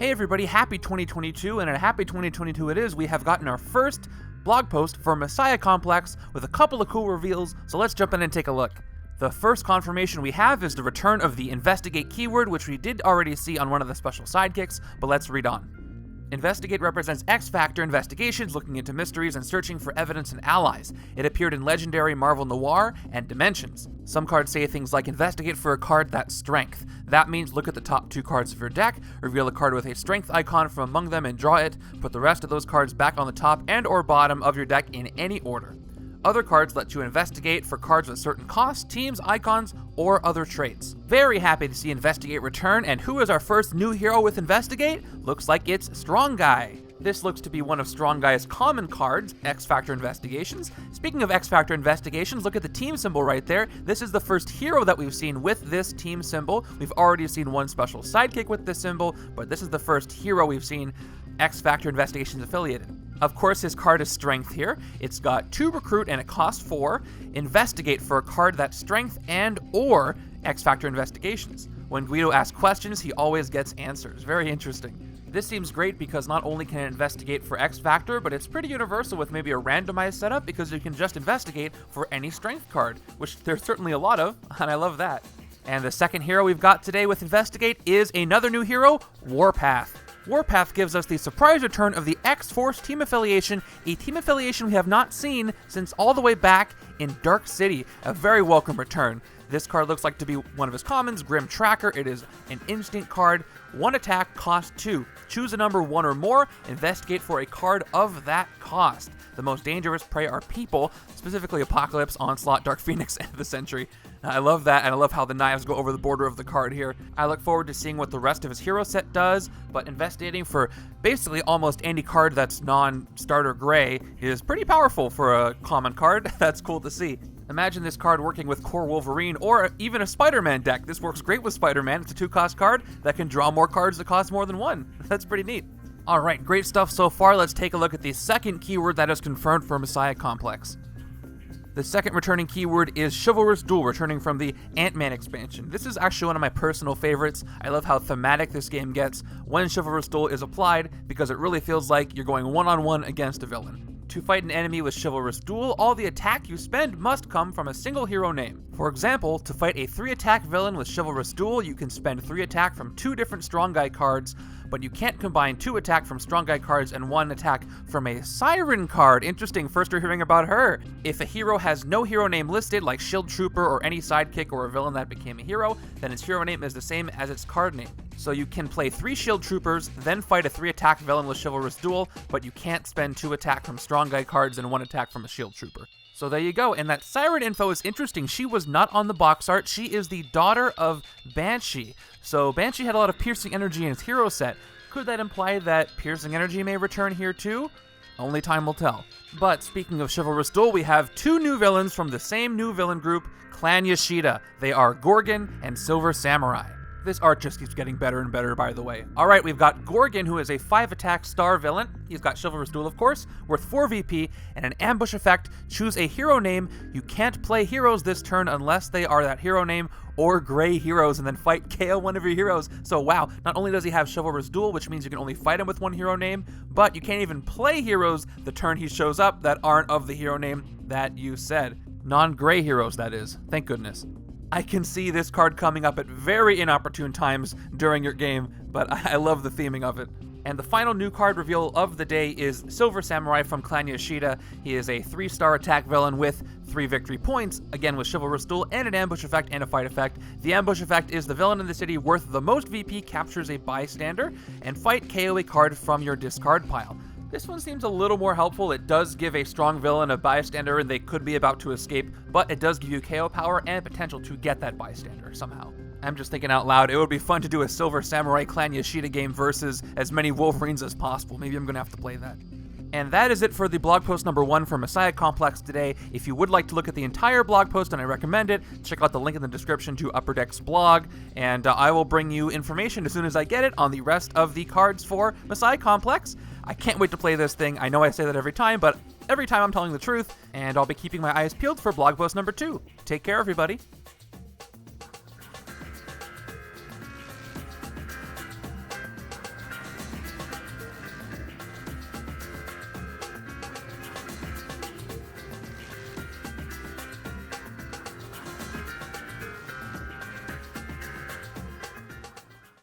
Hey everybody, happy 2022, and a happy 2022 it is. We have gotten our first blog post for Messiah Complex with a couple of cool reveals, so let's jump in and take a look. The first confirmation we have is the return of the investigate keyword, which we did already see on one of the special sidekicks, but let's read on. Investigate represents X-Factor investigations, looking into mysteries and searching for evidence and allies. It appeared in Legendary, Marvel Noir, and Dimensions. Some cards say things like investigate for a card that's strength. That means look at the top 2 cards of your deck, reveal a card with a strength icon from among them and draw it, put the rest of those cards back on the top and or bottom of your deck in any order. Other cards let you investigate for cards with certain costs, teams, icons, or other traits. Very happy to see Investigate return, and who is our first new hero with Investigate? Looks like it's Strong Guy. This looks to be one of Strong Guy's common cards, X-Factor Investigations. Speaking of X-Factor Investigations, look at the team symbol right there. This is the first hero that we've seen with this team symbol. We've already seen one special sidekick with this symbol, but this is the first hero we've seen X-Factor Investigations affiliated. Of course, his card is Strength here. It's got 2 recruit and it costs 4. Investigate for a card that's Strength and or X-Factor Investigations. When Guido asks questions, he always gets answers. Very interesting. This seems great because not only can it investigate for X-Factor, but it's pretty universal with maybe a randomized setup because you can just investigate for any Strength card, which there's certainly a lot of, and I love that. And the second hero we've got today with Investigate is another new hero, Warpath. Warpath gives us the surprise return of the X-Force team affiliation, a team affiliation we have not seen since all the way back in Dark City. A very welcome return. This card looks like to be one of his commons, Grim Tracker. It is an instant card. 1 attack, cost 2. Choose a number 1 or more, investigate for a card of that cost. The most dangerous prey are people, specifically Apocalypse, Onslaught, Dark Phoenix, and the Sentry. I love that, and I love how the knives go over the border of the card here. I look forward to seeing what the rest of his hero set does, but investigating for basically almost any card that's non-starter gray is pretty powerful for a common card. That's cool to see. Imagine this card working with Core Wolverine or even a Spider-Man deck. This works great with Spider-Man. It's a 2-cost card that can draw more cards that cost more than 1. That's pretty neat. Alright, great stuff so far. Let's take a look at the second keyword that is confirmed for Messiah Complex. The second returning keyword is Chivalrous Duel, returning from the Ant-Man expansion. This is actually one of my personal favorites. I love how thematic this game gets when Chivalrous Duel is applied because it really feels like you're going one-on-one against a villain. To fight an enemy with Chivalrous Duel, all the attack you spend must come from a single hero name. For example, to fight a 3-attack villain with Chivalrous Duel, you can spend 3 attack from 2 different Strong Guy cards, but you can't combine 2 attack from Strong Guy cards and 1 attack from a Siren card. Interesting, first we're hearing about her. If a hero has no hero name listed, like Shield Trooper or any sidekick or a villain that became a hero, then its hero name is the same as its card name. So you can play 3 Shield Troopers, then fight a 3-attack villain with Chivalrous Duel, but you can't spend 2 attack from Strong Guy cards and 1 attack from a Shield Trooper. So there you go, and that Siren info is interesting. She was not on the box art. She is the daughter of Banshee. So Banshee had a lot of piercing energy in his hero set. Could that imply that piercing energy may return here too? Only time will tell. But speaking of Chivalrous Duel, we have 2 new villains from the same new villain group, Clan Yashida. They are Gorgon and Silver Samurai. This art just keeps getting better and better, by the way. Alright, we've got Gorgon, who is a 5-attack star villain. He's got Chivalrous Duel, of course, worth 4 VP, and an ambush effect. Choose a hero name. You can't play heroes this turn unless they are that hero name or gray heroes, and then fight KO one of your heroes. So wow, not only does he have Chivalrous Duel, which means you can only fight him with 1 hero name, but you can't even play heroes the turn he shows up that aren't of the hero name that you said. Non-gray heroes, that is. Thank goodness. I can see this card coming up at very inopportune times during your game, but I love the theming of it. And the final new card reveal of the day is Silver Samurai from Clan Yashida. He is a 3-star attack villain with 3 victory points, again with Chivalrous Duel and an ambush effect and a fight effect. The ambush effect is the villain in the city worth the most VP captures a bystander and fight KO a card from your discard pile. This one seems a little more helpful. It does give a strong villain a bystander and they could be about to escape, but it does give you KO power and potential to get that bystander somehow. I'm just thinking out loud, it would be fun to do a Silver Samurai Clan Yashida game versus as many Wolverines as possible. Maybe I'm going to have to play that. And that is it for the blog post number 1 for Messiah Complex today. If you would like to look at the entire blog post, and I recommend it, check out the link in the description to Upper Deck's blog, and I will bring you information as soon as I get it on the rest of the cards for Messiah Complex. I can't wait to play this thing. I know I say that every time, but every time I'm telling the truth, and I'll be keeping my eyes peeled for blog post number 2. Take care, everybody.